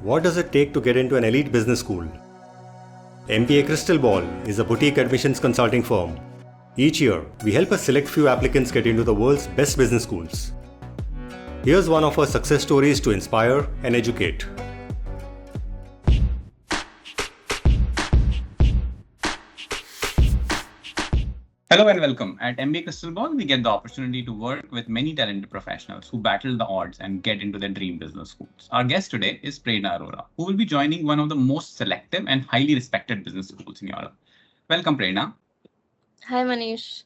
What does it take to get into an elite business school? MBA Crystal Ball is a boutique admissions consulting firm. Each year, we help a select few applicants get into the world's best business schools. Here's one of our success stories to inspire and educate. Hello and welcome. At MBA Crystal Ball, we get the opportunity to work with many talented professionals who battle the odds and get into their dream business schools. Our guest today is Prerna Arora, who will be joining one of the most selective and highly respected business schools in Europe. Welcome, Prerna. Hi, Manish.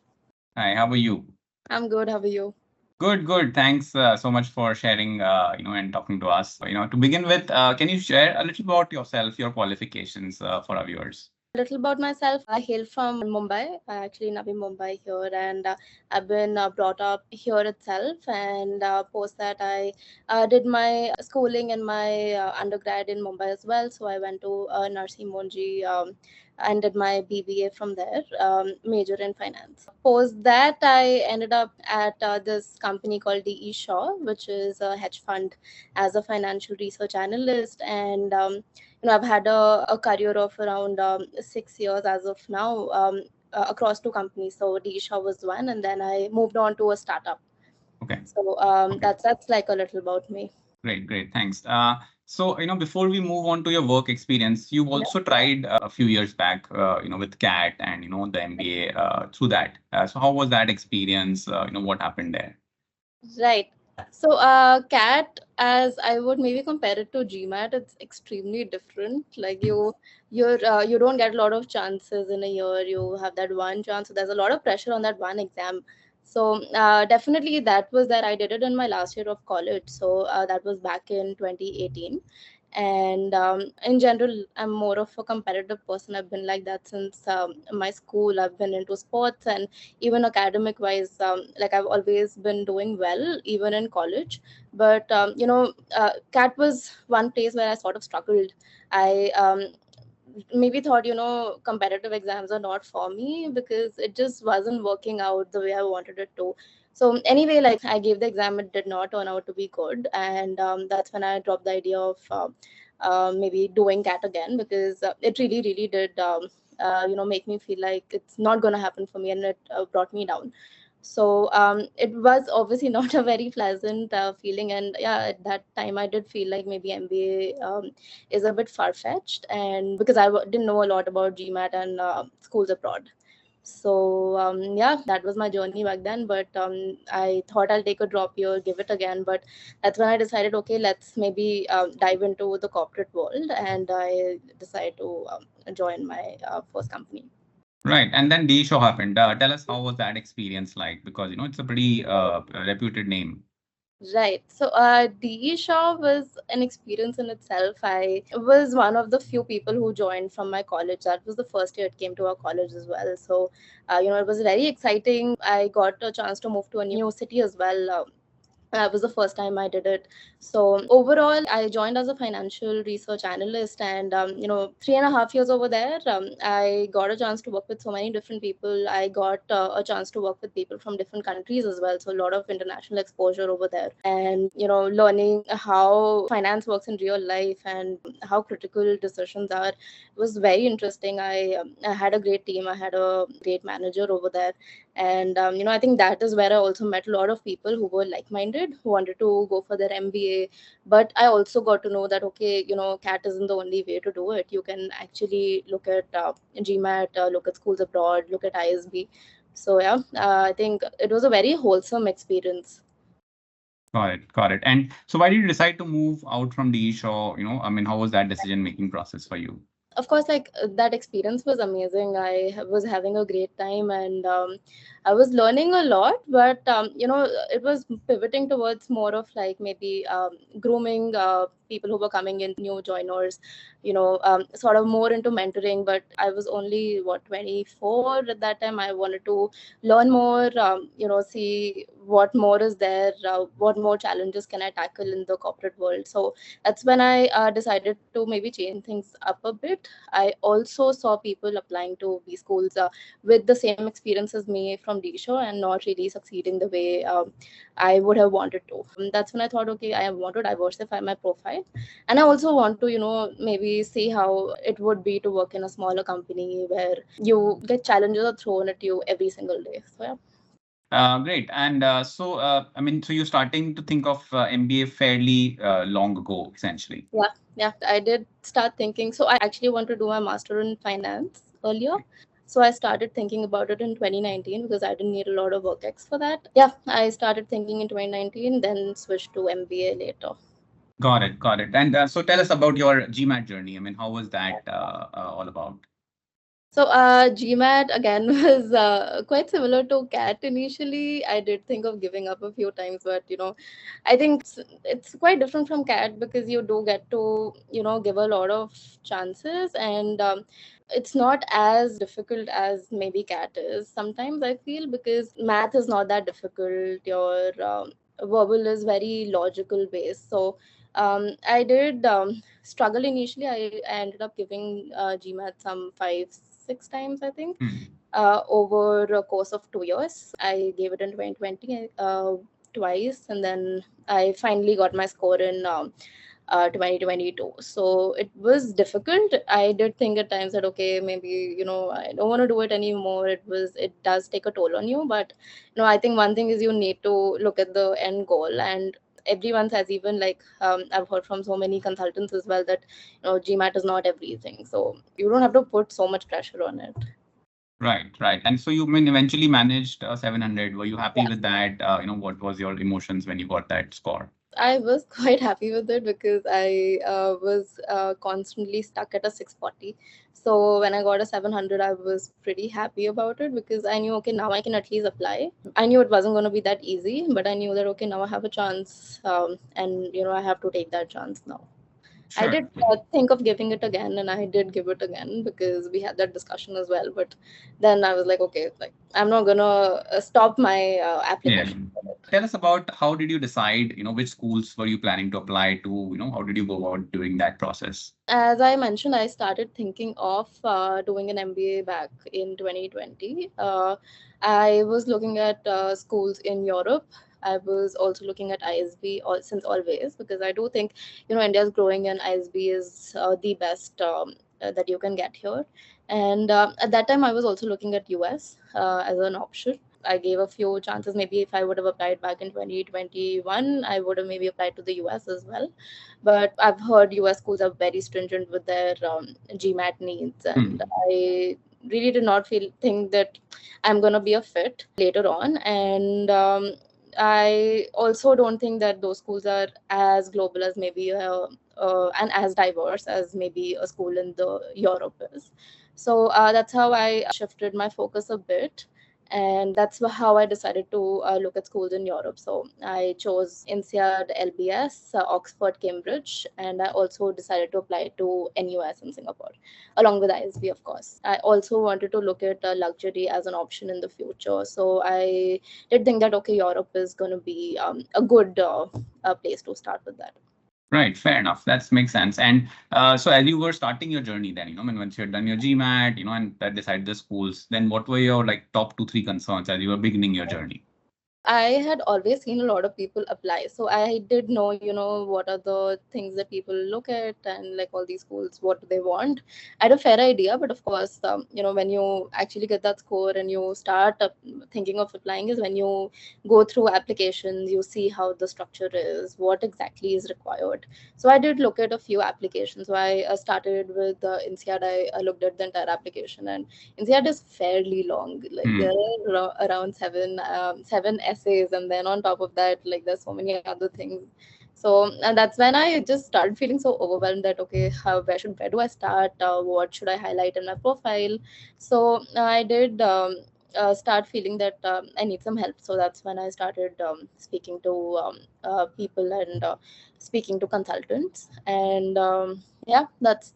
Hi, how are you? I'm good. How are you? Good. Thanks so much for sharing, and talking to us. To begin with, can you share a little about yourself, your qualifications for our viewers? A little about myself. I hail from Mumbai. I actually live in Mumbai here, and I've been brought up here itself. And post that, I did my schooling and my undergrad in Mumbai as well. So I went to Narsee Monji and did my BBA from there, major in finance. Post that, I ended up at this company called DE Shaw, which is a hedge fund, as a financial research analyst. And I've had a career of around 6 years as of now, across two companies. So D Shaw was one, and then I moved on to a startup. Okay. So that's like a little about me. Great. Thanks. So, before we move on to your work experience, you've also tried a few years back, with CAT and, the MBA through that. So how was that experience? What happened there? Right. So CAT, as I would maybe compare it to GMAT, it's extremely different. Like you don't get a lot of chances in a year. You have that one chance. So there's a lot of pressure on that one exam. So definitely that was that I did it in my last year of college. So that was back in 2018. And in general, I'm more of a competitive person. I've been like that since my school. I've been into sports, and even academic wise, like I've always been doing well even in college. But CAT was one place where I sort of struggled. I maybe thought, competitive exams are not for me because it just wasn't working out the way I wanted it to. So anyway, like I gave the exam, it did not turn out to be good. And that's when I dropped the idea of maybe doing CAT again, because it really did make me feel like it's not going to happen for me, and it brought me down. So it was obviously not a very pleasant feeling. And yeah, at that time I did feel like maybe MBA is a bit far-fetched, and because didn't know a lot about GMAT and schools abroad. So yeah, that was my journey back then. But I thought I'll take a drop year, give it again. But that's when I decided, okay, let's maybe dive into the corporate world, and I decided to join my first company. Right. And then D Show happened. Tell us, how was that experience like? Because, it's a pretty reputed name. Right. So DE Shaw was an experience in itself. I was one of the few people who joined from my college. That was the first year it came to our college as well. So, it was very exciting. I got a chance to move to a new city as well. It was the first time I did it. So overall, I joined as a financial research analyst, and 3.5 years over there, I got a chance to work with so many different people. I got a chance to work with people from different countries as well. So a lot of international exposure over there, and learning how finance works in real life and how critical decisions are was very interesting. I had a great team. I had a great manager over there. And I think that is where I also met a lot of people who were like-minded, who wanted to go for their MBA. But I also got to know that, okay, CAT isn't the only way to do it. You can actually look at GMAT, look at schools abroad, look at ISB. So yeah, I think it was a very wholesome experience. Got it. And so why did you decide to move out from DE Shaw? How was that decision-making process for you? Of course, like that experience was amazing. I was having a great time, and I was learning a lot. But it was pivoting towards more of like maybe grooming people who were coming in, new joiners, sort of more into mentoring. But I was only 24 at that time. I wanted to learn more, see what more is there, what more challenges can I tackle in the corporate world. So that's when I decided to maybe change things up a bit. I also saw people applying to B schools with the same experience as me from some leisure and not really succeeding the way I would have wanted to. That's when I thought, okay, I want to diversify my profile. And I also want to, maybe see how it would be to work in a smaller company where you get challenges are thrown at you every single day. So, yeah. Great. And so you're starting to think of MBA fairly long ago, essentially. Yeah, I did start thinking. So I actually want to do my master in finance earlier. So I started thinking about it in 2019 because I didn't need a lot of work ex for that. Yeah, I started thinking in 2019, then switched to MBA later. Got it. And so tell us about your GMAT journey. I mean, how was that all about? So GMAT again was quite similar to CAT initially. I did think of giving up a few times, but I think it's quite different from CAT because you do get to give a lot of chances, and it's not as difficult as maybe CAT is. Sometimes I feel because math is not that difficult. Your verbal is very logical based. So I did struggle initially. I ended up giving GMAT some 5-6 times, I think, over a course of 2 years. I gave it in 2020 twice, and then I finally got my score in 2022. So it was difficult. I did think at times that, okay, maybe, I don't want to do it anymore. It does take a toll on you. But, I think one thing is you need to look at the end goal, and everyone says, even like I've heard from so many consultants as well, that GMAT is not everything, so you don't have to put so much pressure on it. Right. And so you eventually managed 700. Were you happy with that? What was your emotions when you got that score? I was quite happy with it because I was constantly stuck at a 640. So when I got a 700, I was pretty happy about it because I knew, okay, now I can at least apply. I knew it wasn't going to be that easy, but I knew that, okay, now I have a chance, and I have to take that chance now. Sure. I did think of giving it again, and I did give it again because we had that discussion as well. But then I was like, okay, like I'm not gonna stop my application. Yeah. Tell us about how did you decide, which schools were you planning to apply to? How did you go about doing that process? As I mentioned, I started thinking of doing an MBA back in 2020. I was looking at schools in Europe. I was also looking at ISB since always, because I do think, India is growing and ISB is the best that you can get here. And at that time, I was also looking at US as an option. I gave a few chances. Maybe if I would have applied back in 2021, I would have maybe applied to the US as well. But I've heard US schools are very stringent with their GMAT needs, and I really did not think that I'm going to be a fit later on. And I also don't think that those schools are as global as maybe and as diverse as maybe a school in the Europe is. So that's how I shifted my focus a bit. And that's how I decided to look at schools in Europe. So I chose INSEAD, LBS, Oxford, Cambridge, and I also decided to apply to NUS in Singapore, along with ISB, of course. I also wanted to look at luxury as an option in the future. So I did think that, okay, Europe is going to be a good place to start with that. Right, fair enough. That makes sense. And so as you were starting your journey then, once you had done your GMAT, and that decided the schools, then what were your top 2-3 concerns as you were beginning your journey? I had always seen a lot of people apply. So I did know, what are the things that people look at, and like all these schools, what do they want. I had a fair idea, but of course, when you actually get that score and you start thinking of applying is when you go through applications, you see how the structure is, what exactly is required. So I did look at a few applications. So I started with INSEAD. I looked at the entire application, and INSEAD is fairly long. Like there are around seven essays, and then on top of that, like there's so many other things. So and that's when I just started feeling so overwhelmed that, okay, where do I start? What should I highlight in my profile? So I did start feeling that I need some help. So that's when I started speaking to people and speaking to consultants. And that's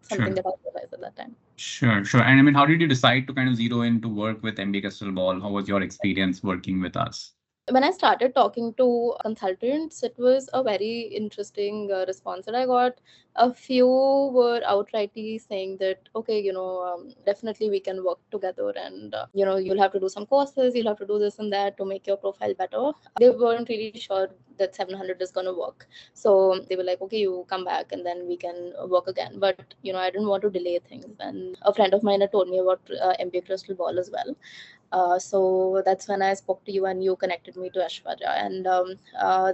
something that I realized at that time. Sure. And how did you decide to kind of zero in to work with MBA Crystal Ball? How was your experience working with us? When I started talking to consultants, it was a very interesting response that I got. A few were outrightly saying that, okay, definitely we can work together, and you'll have to do some courses, you'll have to do this and that to make your profile better. They weren't really sure that 700 is going to work. So they were like, okay, you come back and then we can work again. But, I didn't want to delay things. And a friend of mine had told me about MBA Crystal Ball as well. So that's when I spoke to you, and you connected me to Ashwarya, and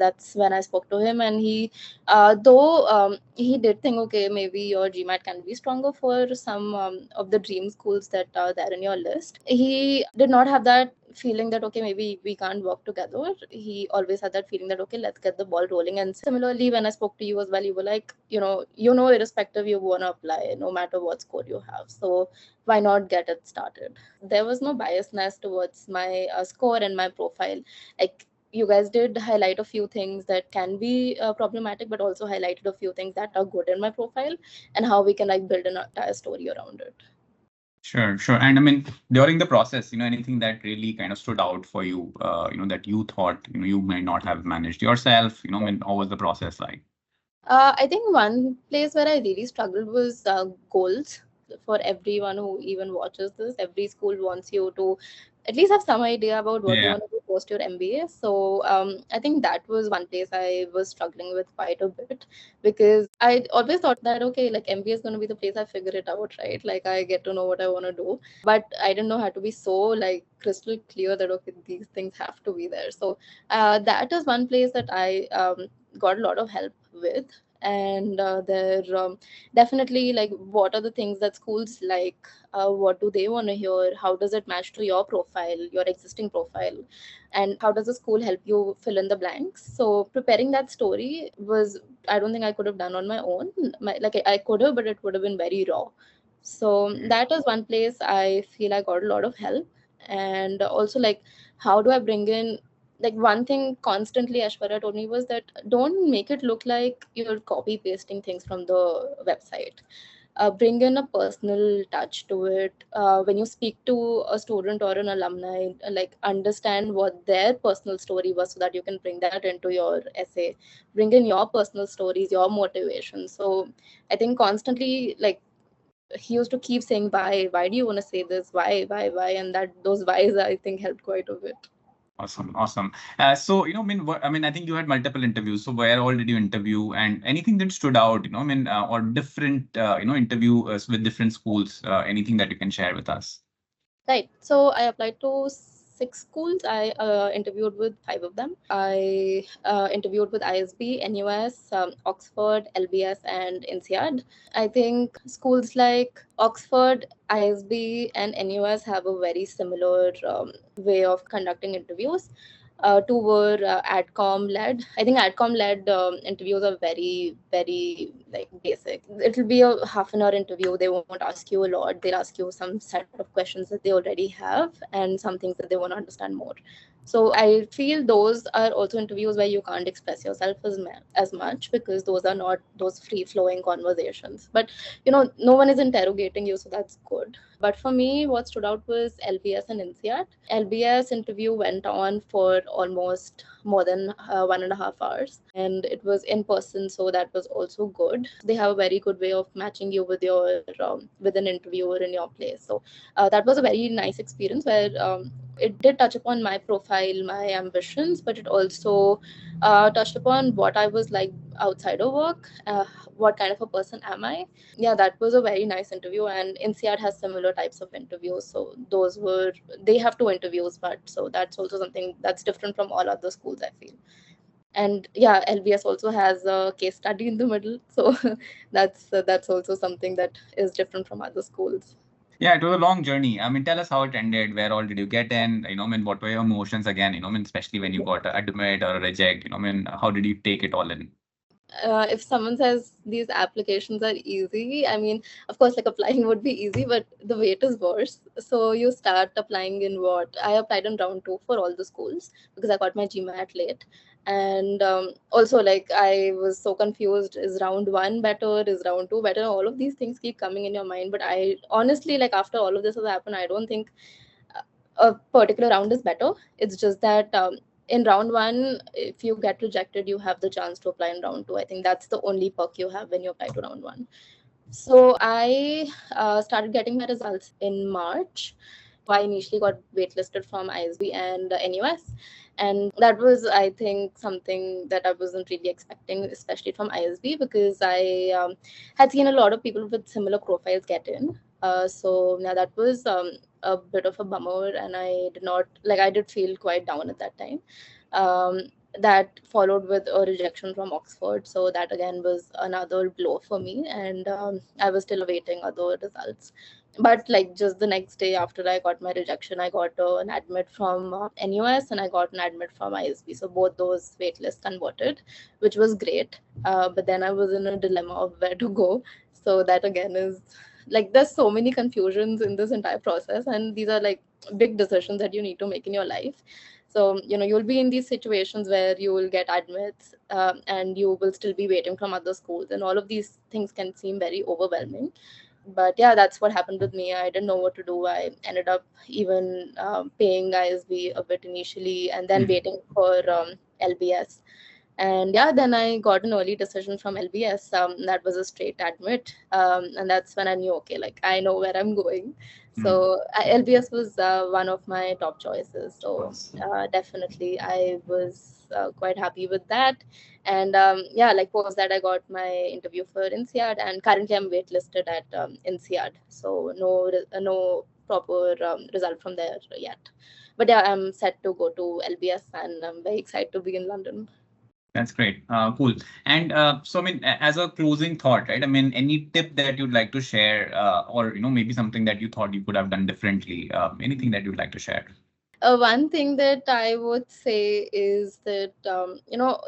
that's when I spoke to him. And he, though he did think, okay, maybe your GMAT can be stronger for some of the dream schools that are there in your list. He did not have that feeling that, okay, maybe we can't work together. He always had that feeling that, okay, let's get the ball rolling. And similarly, when I spoke to you as well, you were like, irrespective, you want to apply no matter what score you have. So why not get it started? There was no biasness towards my score and my profile. Like, you guys did highlight a few things that can be problematic, but also highlighted a few things that are good in my profile and how we can like build an entire story around it. Sure. And I mean, during the process, anything that really kind of stood out for you, that you thought, you may not have managed yourself, I mean, how was the process like? I think one place where I really struggled was goals. For everyone who even watches this, every school wants you to at least have some idea about what you Yeah. want to do post your MBA. So I think that was one place I was struggling with quite a bit, because I always thought that, okay, like MBA is going to be the place I figure it out, right? Like I get to know what I want to do, but I didn't know how to be so like crystal clear that, okay, these things have to be there. So that is one place that I got a lot of help with. And there definitely, like, what are the things that schools like, what do they want to hear, how does it match to your profile, your existing profile, and how does the school help you fill in the blanks. So preparing that story was, I don't think I could have done on my own. I could have, but it would have been very raw. So that is one place I feel I got a lot of help. And also, like, how do I bring in, like, one thing constantly Ashwarya told me was that don't make it look like you're copy pasting things from the website. Bring in a personal touch to it. When you speak to a student or an alumni, like, understand what their personal story was so that you can bring that into your essay. Bring in your personal stories, your motivation. So I think constantly, like, he used to keep saying, why do you want to say this, why, and that those whys I think helped quite a bit. Awesome. So, I mean, I think you had multiple interviews. So where all did you interview, and anything that stood out, I mean, or different, interviews with different schools, anything that you can share with us? Right. So I applied to 6 schools. I interviewed with 5 of them. I interviewed with ISB, NUS, Oxford, LBS, and INSEAD. I think schools like Oxford, ISB, and NUS have a very similar way of conducting interviews. 2 were adcom led. I think adcom led interviews are very, very like basic. It'll be a half an hour interview. They won't ask you a lot. They'll ask you some set of questions that they already have and some things that they want to understand more. So I feel those are also interviews where you can't express yourself as much, because those are not those free flowing conversations. But no one is interrogating you, so that's good. But for me, what stood out was LBS and INSEAD. LBS interview went on for almost more than 1.5 hours, and it was in person, so that was also good. They have a very good way of matching you with your with an interviewer in your place. So that was a very nice experience where it did touch upon my profile, my ambitions, but it also touched upon what I was like outside of work. What kind of a person am I? Yeah, that was a very nice interview. And INSEAD has similar types of interviews, so they have 2 interviews, but so that's also something that's different from all other schools, I feel. And yeah, LBS also has a case study in the middle, so that's also something that is different from other schools. Yeah, it was a long journey. I mean, tell us how it ended. Where all did you get in? I mean, what were your emotions again? I mean, especially when you got a admit or a reject. I mean, how did you take it all in? If someone says these applications are easy, I mean, of course, like, applying would be easy, but the wait is worse. So you start applying in what? I applied in round 2 for all the schools because I got my GMAT late. And also, like, I was so confused. Is round 1 better? Is round 2 better? All of these things keep coming in your mind. But I honestly, like, after all of this has happened, I don't think a particular round is better. It's just that in round one, if you get rejected, you have the chance to apply in round two. I think that's the only perk you have when you apply to round one. So I started getting my results in March. I initially got waitlisted from ISB and NUS. And that was, I think, something that I wasn't really expecting, especially from ISB, because I had seen a lot of people with similar profiles get in. So yeah, that was a bit of a bummer, and I did feel quite down at that time. That followed with a rejection from Oxford. So that again was another blow for me. And I was still awaiting other results. But like just the next day after I got my rejection, I got an admit from NUS and I got an admit from ISB. So both those waitlists converted, which was great. But then I was in a dilemma of where to go. So that again is like, there's so many confusions in this entire process. And these are like big decisions that you need to make in your life. So, you'll be in these situations where you will get admits and you will still be waiting from other schools. And all of these things can seem very overwhelming. But yeah, that's what happened with me. I didn't know what to do. I ended up even paying ISB a bit initially and then waiting for LBS. And yeah, then I got an early decision from LBS. That was a straight admit. And that's when I knew, okay, like I know where I'm going. So LBS was one of my top choices. So definitely I was quite happy with that. And yeah, like post that I got my interview for INSEAD, and currently I'm waitlisted at INSEAD. So no proper result from there yet. But yeah, I'm set to go to LBS and I'm very excited to be in London. That's great. Cool. And so, I mean, as a closing thought, right? I mean, any tip that you'd like to share or, maybe something that you thought you could have done differently, anything that you'd like to share? One thing that I would say is that,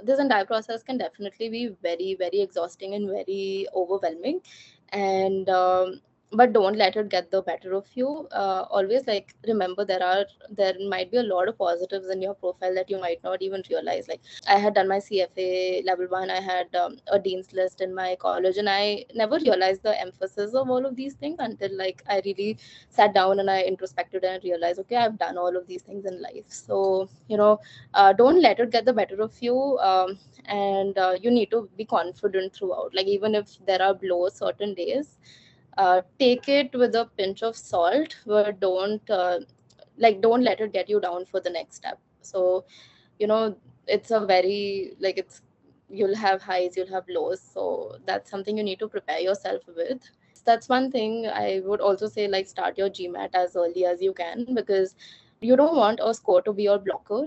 this entire process can definitely be very, very exhausting and very overwhelming. And but don't let it get the better of you. Always like remember there might be a lot of positives in your profile that you might not even realize. Like I had done my CFA level 1, I had a dean's list in my college, and I never realized the emphasis of all of these things until like I really sat down and I introspected and realized, okay, I've done all of these things in life. So don't let it get the better of you, and you need to be confident throughout. Like even if there are blows certain days, take it with a pinch of salt, but don't let it get you down for the next step. So it's a very you'll have highs, you'll have lows, so that's something you need to prepare yourself with. That's one thing. I would also say, like, start your GMAT as early as you can, because you don't want a score to be your blocker.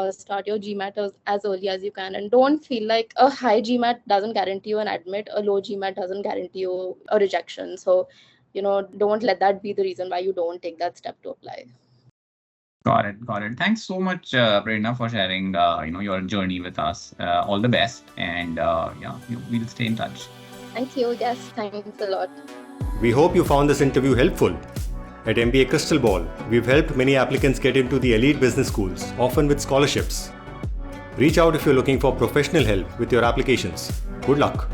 Start your GMAT as early as you can, and don't feel like a high GMAT doesn't guarantee you an admit, a low GMAT doesn't guarantee you a rejection. So, don't let that be the reason why you don't take that step to apply. Got it. Thanks so much, Prerna, for sharing your journey with us. All the best, and we'll stay in touch. Thank you. Yes, thanks a lot. We hope you found this interview helpful. At MBA Crystal Ball, we've helped many applicants get into the elite business schools, often with scholarships. Reach out if you're looking for professional help with your applications. Good luck.